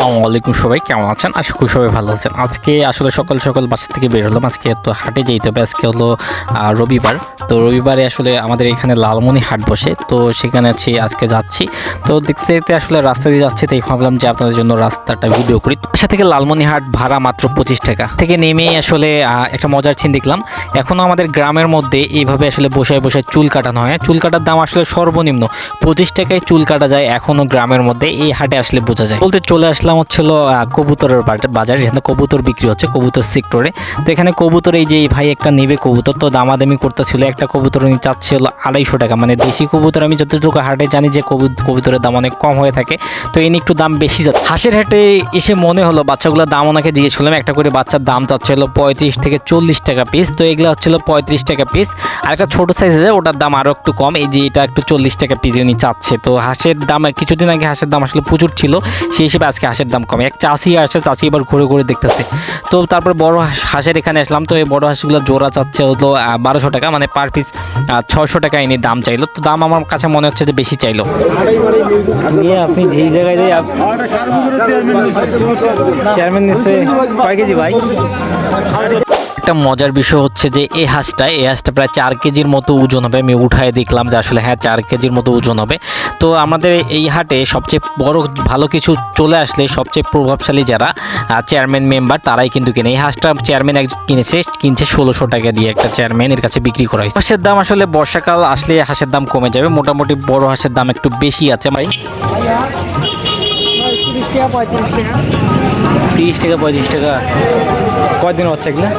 আসসালামু আলাইকুম, সবাই কেমন আছেন? আশা করি সবাই ভালো আছেন। আজকে আসলে সকাল সকাল বাসা থেকে বের হলাম। আজকে তো হাটে যেতে হবে। আজকে হলো রবিবার। তো রবিবারে আসলে আমাদের এখানে লালমনি হাট বসে, তো সেখানে আজকে যাচ্ছি। তো দেখতে দেখতে আসলে রাস্তা দিয়ে যাচ্ছি, তাই ভাবলাম যে আপনাদের জন্য রাস্তাটা ভিডিও করি। বাসা থেকে লালমনি হাট ভাড়া মাত্র 25 টাকা। থেকে নেমেই আসলে একটা মজার সিন দেখলাম। এখনও আমাদের গ্রামের মধ্যে এইভাবে আসলে বসে বসে চুল কাটানো হয়। চুল কাটার দাম আসলে সর্বনিম্ন 25 টাকায় চুল কাটা যায় এখনো গ্রামের মধ্যে। এই হাটে আসলে বোঝা যায়। বলতে চলে আসলাম হচ্ছিল কবুতরের বাজার, যেখানে কবুতর বিক্রি হচ্ছে, কবুতর সেক্টরে। তো এখানে কবুতর এই যে ভাই একটা নেবে কবুতর, তো দামাদামি করতেছিল। একটা কবুতর উনি চাচ্ছিল 250 টাকা। মানে দেশি কবুতর আমি যতটুকু হাটে জানি যে কবুতরের দাম অনেক কম হয়ে থাকে, তো এনে একটু দাম বেশি যাচ্ছে। হাঁসের হাটে এসে মনে হলো বাচ্চাগুলোর দাম ওনাকে জিজ্ঞেস করলাম। একটা করে বাচ্চার দাম চাচ্ছিল 35 থেকে 40 টাকা পিস। তো এগুলো হচ্ছিল 35 টাকা পিস। আর একটা ছোটো সাইজের, ওটার দাম আরও একটু কম। এই যে এটা একটু 40 টাকা পিস উনি চাচ্ছে। তো হাঁসের দাম কিছুদিন আগে হাঁসের দাম আসলে প্রচুর ছিল, সেই হিসেবে আজকে হাঁসের দাম কমে। এক চাষি আসছে, চাষি এবার ঘুরে ঘুরে দেখতেছে। তো তারপর বড় হাঁসের এখানে আসলাম। তো এই বড় হাঁসগুলো জোড়া চাচ্ছে হলো 1200 টাকা, মানে পার পিস 600 টাকা এনে দাম চাইলো। তো দাম আমার কাছে মনে হচ্ছে যে বেশি চাইলো। আপনি যেই জায়গায় যাই চেয়ারম্যান নিচ্ছে কয় কেজি ভাই? একটা মজার বিষয় হচ্ছে যে এই হাঁসটা প্রায় 4 কেজির মতো ওজন হবে। আমি উঠায় দেখলাম যে আসলে হ্যাঁ 4 কেজির মতো ওজন হবে। তো আমাদের এই হাটে সবচেয়ে বড় ভালো কিছু চলে আসলে সবচেয়ে প্রভাবশালী যারা চেয়ারম্যান মেম্বার তারাই কিন্তু কিনে। এই হাঁসটা চেয়ারম্যান কিনছে 1600 টাকা দিয়ে একটা চেয়ারম্যানের কাছে বিক্রি করা হয়েছে। হাঁসের দাম আসলে বর্ষাকাল আসলে হাঁসের দাম কমে যাবে। মোটামুটি বড় হাঁসের দাম একটু বেশি আছে ভাই। 30 টাকা 35 টাকা। কয়দিন হচ্ছে এগুলো?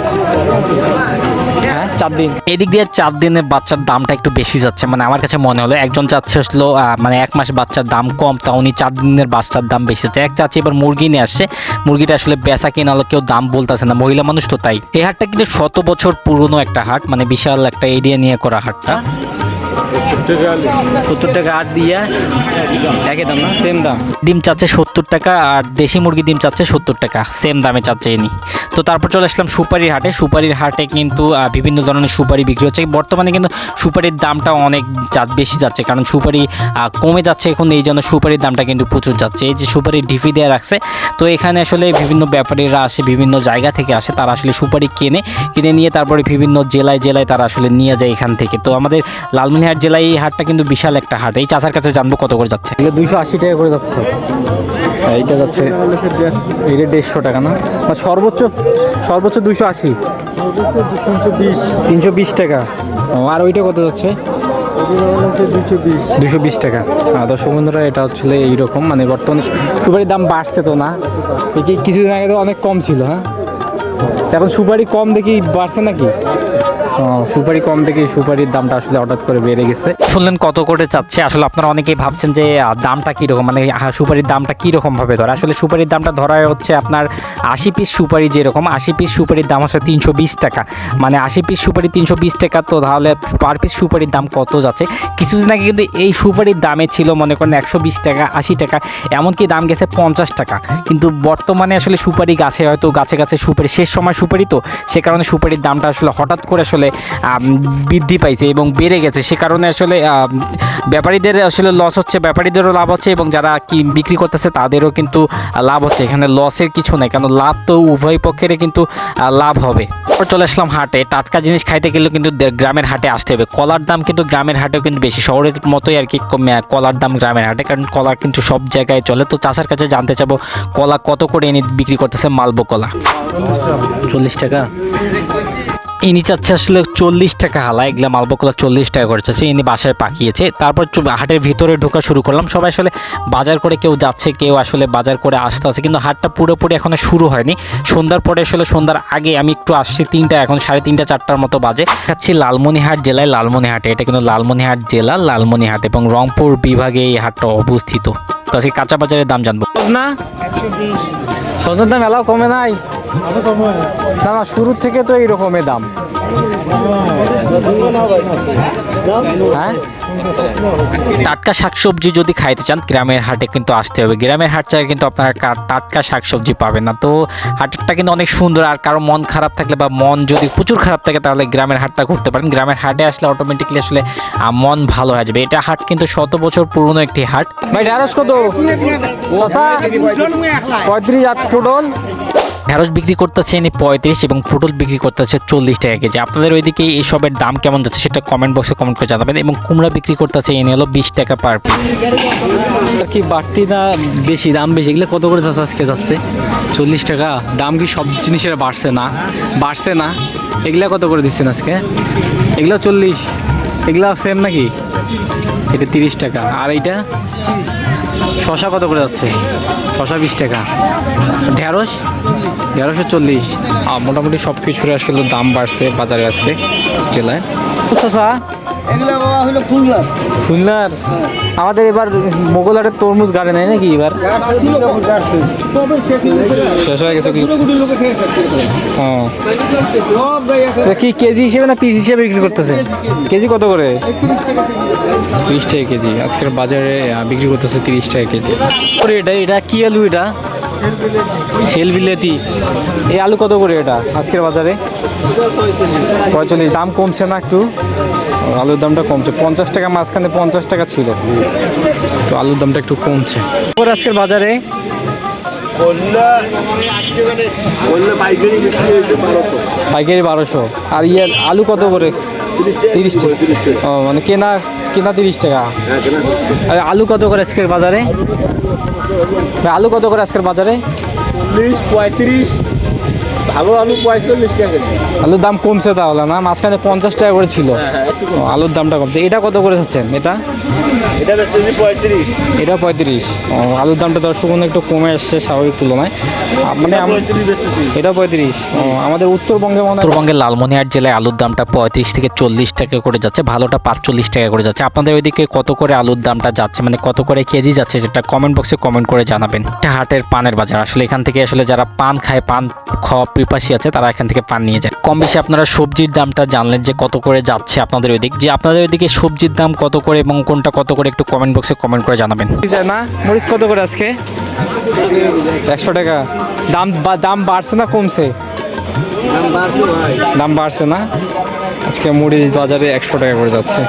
হ্যাঁ 4 দিন। এদিক দিয়ে 4 দিনের বাচ্চার দামটা একটু বেশি যাচ্ছে। মানে আমার কাছে মনে হলো একজন চাচ্ছে আসলো মানে 1 মাস বাচ্চার দাম কম, তা উনি 4 দিনের বাচ্চার দাম বেশি যাচ্ছে। এক চাচ্ছি এবার মুরগি নিয়ে আসছে, মুরগিটা আসলে বেচা কিনা হলো কেউ দাম বলতেছে না, মহিলা মানুষ তো তাই। এই হাটটা কিন্তু 100 বছর পুরনো একটা হাট, মানে বিশাল একটা এরিয়া নিয়ে করা হাটটা। 70 টাকা আর দিয়া একই দাম না? সেম দাম। ডিম চাচ্ছে 70 টাকা আর দেশি মুরগি ডিম চাচ্ছে 70 টাকা, সেম দামে চাচ্ছে এনি। তো তারপর চলে আসলাম সুপারির হাটে। সুপারির হাটে কিন্তু বিভিন্ন ধরনের সুপারি বিক্রি হচ্ছে। বর্তমানে কিন্তু সুপারির দামটা অনেক বেশি যাচ্ছে, কারণ সুপারি কমে যাচ্ছে এখন, এই জন্য সুপারির দামটা কিন্তু প্রচুর যাচ্ছে। এই যে সুপারির ঢিপি দেওয়া রাখছে, তো এখানে আসলে বিভিন্ন ব্যাপারীরা আসে, বিভিন্ন জায়গা থেকে আসে, তারা আসলে সুপারি কিনে নিয়ে তারপরে বিভিন্ন জেলায় তারা আসলে নিয়ে যায় এখান থেকে। তো আমাদের লালমনিরহাট জেলায় এই হাটটা কিন্তু বিশাল একটা হাট। এই চাচার কাছে জানবো কত করে যাচ্ছে। 280 টাকা করে যাচ্ছে। এইটা যাচ্ছে, এইটা 150 টাকা না? সর্বোচ্চ 280, 320 টাকা। আর ওইটা কত যাচ্ছে? 220 টাকা। দর্শক বন্ধুরা, এটা হচ্ছে এইরকম, মানে বর্তমানে সুপারির দাম বাড়ছে তো না? কিছুদিন আগে তো অনেক কম ছিল। হ্যাঁ, এখন সুপারি কম দেখি বাড়ছে নাকি? সুপারি কম দেখি সুপারির দামটা আসলে হঠাৎ করে বেড়ে গেছে। শুনলেন কত করে চাচ্ছে? আসলে আপনারা অনেকেই ভাবছেন যে দামটা কীরকম, মানে সুপারির দামটা কীরকম ভাবে ধরে। আসলে সুপারির দামটা ধরা হচ্ছে আপনার 80 পিস সুপারি, যেরকম 80 পিস সুপারির দাম হচ্ছে 320 টাকা। মানে 80 পিস সুপারি 320 টাকা, তো তাহলে পার পিস সুপারির দাম কত যাচ্ছে? কিছুদিন আগে কিন্তু এই সুপারির দামে ছিল মনে করেন 120 টাকা, 80 টাকা, এমনকি দাম গেছে 50 টাকা। কিন্তু বর্তমানে আসলে সুপারি গাছে হয়তো গাছে সুপারি শেষ সময় সুপারি, তো সে কারণে সুপারির দামটা আসলে হঠাৎ করে আসলে বৃদ্ধি পাইছে এবং বেড়ে গেছে। সে কারণে আসলে ব্যাপারীদের আসলে লস হচ্ছে, ব্যাপারীদেরও লাভ হচ্ছে এবং যারা বিক্রি করতেছে তাদেরও কিন্তু লাভ হচ্ছে। এখানে লসের কিছু নেই, কারণ লাভ তো উভয় পক্ষেরই কিন্তু লাভ হবে। চলে আসলাম হাটে। টাটকা জিনিস খাইতে গেলেও কিন্তু গ্রামের হাটে আসতে হবে। কলার দাম কিন্তু গ্রামের হাটেও কিন্তু বেশি, শহরের মতোই আর কি কলার দাম গ্রামের হাটে, কারণ কলা কিন্তু সব জায়গায় চলে। তো চাষার কাছে জানতে চাবো কলা কত করে এনে বিক্রি করতেছে। মালভোগ কলা 40 টাকা। ইনি চাচ্ছে আসলে 40 টাকা হালা। এগুলো মালভোগ কলা 40 টাকা করে চাচ্ছে। ইনি বাসায় পাকিয়েছে। তারপর হাটের ভিতরে ঢোকা শুরু করলাম। সবাই আসলে বাজার করে কেউ যাচ্ছে, কেউ আসলে বাজার করে আসতে আছে, কিন্তু হাটটা পুরোপুরি এখনো শুরু হয়নি। সন্ধ্যার পরে আসলে সন্ধ্যার আগে আমি একটু আসছি 3টা, এখন 3:30 4টার মতো বাজে। যাচ্ছি লালমনিরহাট জেলায় লালমনিরহাটে। এটা কিন্তু লালমনিরহাট জেলা লালমনিরহাট এবং রংপুর বিভাগে এই হাটটা অবস্থিত। তো আজকে কাঁচা বাজারের দাম জানবো না। সজনার দাম এলাও কমে নাই না? শুরুর থেকে তো এইরকমের দাম। হ্যাঁ টাটকা শাকসবজি যদি খাইতে চান গ্রামের হাটে কিন্তু আসতে হবে। গ্রামের হাট ছাড়া কিন্তু আপনারা টাটকা শাকসবজি পাবেন না। তো হাটটা কিন্তু অনেক সুন্দর। আর কারো মন খারাপ থাকলে বা মন যদি প্রচুর খারাপ থাকে তাহলে গ্রামের হাটটা ঘুরতে পারেন। গ্রামের হাটে আসলে অটোমেটিকলি আসলে মন ভালো হয়ে যাবে। এটা হাট কিন্তু 100 বছর পুরনো একটি হাট। ভাই ঢেঁড়স কত? 35 আর পটল? ঢেঁড়স বিক্রি করতেছে এনে 35 এবং পটল বিক্রি করতেছে 40 টাকা কেজি। আপনাদের ওইদিকে এইসবের দাম কেমন যাচ্ছে সেটা কমেন্ট বক্সে কমেন্ট করে জানাবেন। এবং কুমড়া বিক্রি করতেছে এনে হলো 20 টাকা পার পিস। কি বাড়তি না বেশি? দাম বেশি। এগুলো কত করে যাচ্ছে আজকে? যাচ্ছে 40 টাকা। দাম কি সব জিনিসের বাড়ছে না? বাড়ছে না। এগুলা কত করে দিচ্ছেন আজকে? এগুলো 40। এগুলা সেম নাকি? এটা 30 টাকা। আর এইটা শশা কত করে যাচ্ছে? শশা 20 টাকা। ঢেঁড়স? ঢেঁড়সও 40। মোটামুটি সব কিছুর আসলে দাম বাড়ছে বাজারে আজকে জেলায়। শশা খুলনার? আমাদের এবার মোগলহাটের তরমুজ গাড়ে নাই নাকি এবার? শেষ হয়ে গেছে কি? কি কেজি হিসেবে না পিস হিসেবে বিক্রি করতেছে? কেজি কত করে? 30 টাকা কেজি। আজকের বাজারে বিক্রি করতেছে 30 টাকা কেজি। এটা এটা কি আলু? এটা শেল বিলেতি। এই আলু কত করে এটা আজকের বাজারে? 45। দাম কমছে না একটু? আলুর দামটা কমছে। 50 টাকা, মাঝখানে 50 টাকা ছিল, তো আলুর দামটা একটু কমছে আজকের বাজারে। পাইকারি 1200। আর আলু কত করে? 30 টাকা। ও মানে কেনা 30 টাকা। আর আলু কত করে আজকের বাজারে? আলু কত করে আজকের বাজারে? 35। ভালো আলু 45 টাকা। আলুর দাম কমছে তাহলে না? মাঝখানে 50 টাকা করে ছিল। আলুর দামটা কমছে। এটা কত করে হচ্ছেন? এটা 35। এটা 35। আলুর দামটা দর্শক একটু কমে আসছে স্বাভাবিক তুলনায়। মানে এটা 35। আমাদের উত্তরবঙ্গের লালমনিরহাট জেলায় আলুর দামটা 35 থেকে 40 টাকা করে যাচ্ছে। ভালোটা 45 টাকা করে যাচ্ছে। আপনাদের ওইদিকে কত করে আলুর দামটা যাচ্ছে, মানে কত করে কেজি যাচ্ছে, সেটা কমেন্ট বক্সে কমেন্ট করে জানাবেন। এটা হাটের পানের বাজার। আসলে এখান থেকে আসলে যারা পান খায়, পান খাওয়া পিপাসী আছে, তারা এখান থেকে পান নিয়ে যায়। কম বেশি আপনারা সবজির দামটা জানলেন যে কত করে যাচ্ছে আপনাদের ওইদিক। যে আপনাদের ওইদিকে সবজির দাম কত করে এবং কোনটা কত করে একটু কমেন্ট বক্সে কমেন্ট করে জানাবেন। না মরিচ কত করে আজকে? 100 টাকা। দাম বাড়ছে না কমছে? দাম বাড়ছে না। আজকে মরিচ বাজারে 100 টাকা করে যাচ্ছে।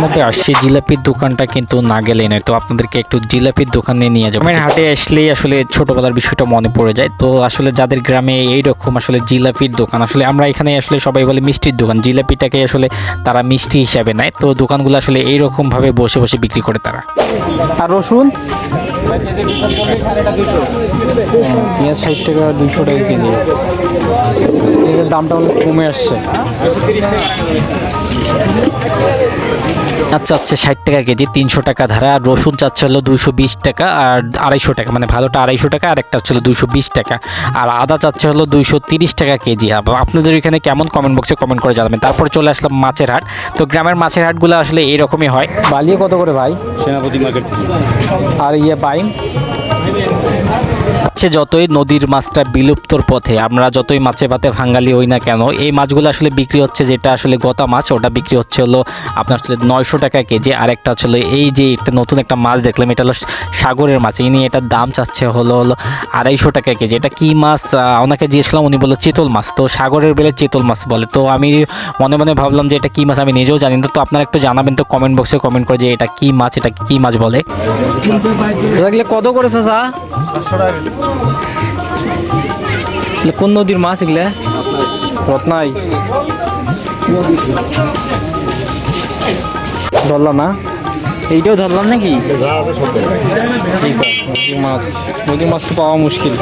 মধ্যে আসছে জিলাপির দোকানটা কিন্তু না গেলে নয়, তো আপনাদেরকে একটু জিলাপির দোকানে নিয়ে যাবো। হাটে আসলেই আসলে ছোটবেলার বিষয়টা মনে পড়ে যায়। তো আসলে যাদের গ্রামে এইরকম আসলে জিলাপির দোকান, আসলে আমরা এখানে আসলে সবাই বলে মিষ্টির দোকান, জিলাপিটাকে আসলে তারা মিষ্টি হিসাবে নেয়। তো দোকানগুলো আসলে এইরকম ভাবে বসে বসে বিক্রি করে তারা। আর রসুন? পেঁয়াজ 60 টাকা, 200 টাকা কেজি। এর দামটা অনেক কমে আসছে। পেঁয়াজ চাচ্ছে 60 টাকা কেজি, 300 টাকা ধারা। আর রসুন চাচ্ছে হলো 220 টাকা আর 250 টাকা, মানে ভালোটা 250 টাকা আর একটা হচ্ছে 220 টাকা। আর আদা চাচ্ছে হলো 230 টাকা কেজি। আপনাদের এখানে কেমন কমেন্ট বক্সে কমেন্ট করে জানাবেন। তারপর চলে আসলাম মাছের হাট। তো গ্রামের মাছের হাটগুলো আসলে এইরকমই হয়। বালিয়ে কত করে ভাই? সেনাপতি মার্কেট। আর বাইম? যতই নদীর মাছটা বিলুপ্তর পথে, আমরা যতই মাছে ভাতে ভাঙ্গালি হই না কেন, এই মাছগুলো আসলে বিক্রি হচ্ছে, যেটা আসলে গতা মাছ, ওটা বিক্রি হচ্ছে হলো আপনার আসলে 900 টাকা কেজি। আর একটা হচ্ছে এই যে একটা নতুন একটা মাছ দেখলাম, এটা হলো সাগরের মাছ। ইনি এটার দাম চাচ্ছে হলো 250 টাকা কেজি। এটা কি মাছ ওনাকে জিজ্ঞেসলাম, উনি বললো চিতল মাছ। তো সাগরের বেলে চিতল মাছ বলে। তো আমি মনে মনে ভাবলাম যে এটা কি মাছ, আমি নিজেও জানি না। তো আপনারা একটু জানাবেন তো কমেন্ট বক্সে কমেন্ট করে যে এটা কি মাছ, এটা কি মাছ বলে। কত করেছে চা? কোন নদীর মাছ এগুলা? রত্নাই। ধরলাম না? এইটাও ধরলাম নাকি? নদীর মাছ তো পাওয়া মুশকিল।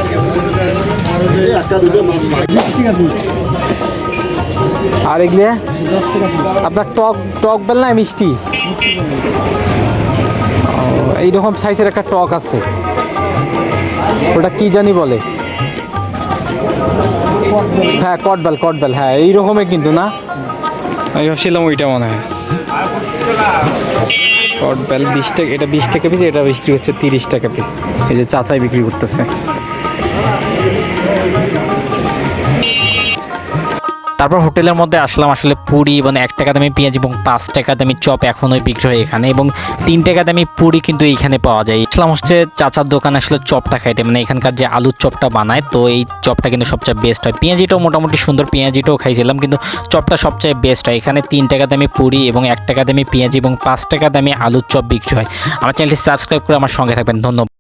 আর এগুলা আপনার টক বেল না মিষ্টি? এইরকম সাইজের একটা টক আছে, ওটা কি জানি বলে। হ্যাঁ কটবেল। হ্যাঁ এইরকমই কিন্তু না, আমি ভাবছিলাম ওইটা মনে হয় কটবেল। 20 টাকা, এটা 20 টাকা পিস। এটা বিক্রি হচ্ছে 30 টাকা পিস। এই যে চাচাই বিক্রি করতেছে। তারপর হোটেলের মধ্যে আসলাম, আসলে পুরি মানে 1 টাকা দামি পেঁয়াজ এবং 5 টাকা দামি চপ এখনোই বিক্রি হয় এখানে, এবং 3 টাকা দামি পুরি কিন্তু এইখানে পাওয়া যায়। ইসলাম হচ্ছে চাচার দোকানে আসলে চপটা খাইতে, মানে এখানকার যে আলুর চপটা বানায়, তো এই চপটা কিন্তু সবচেয়ে বেস্ট হয়। পেঁয়াজিটাও মোটামুটি সুন্দর, পেঁয়াজিটাও খাইছিলাম, কিন্তু চপটা সবচেয়ে বেস্ট হয়। এখানে 3 টাকা দামি পুরি এবং 1 টাকা দামি পেঁয়াজি এবং 5 টাকা দামি আলুর চপ বিক্রি হয়। আমার চ্যানেলটি সাবস্ক্রাইব করে আমার সঙ্গে থাকবেন। ধন্যবাদ।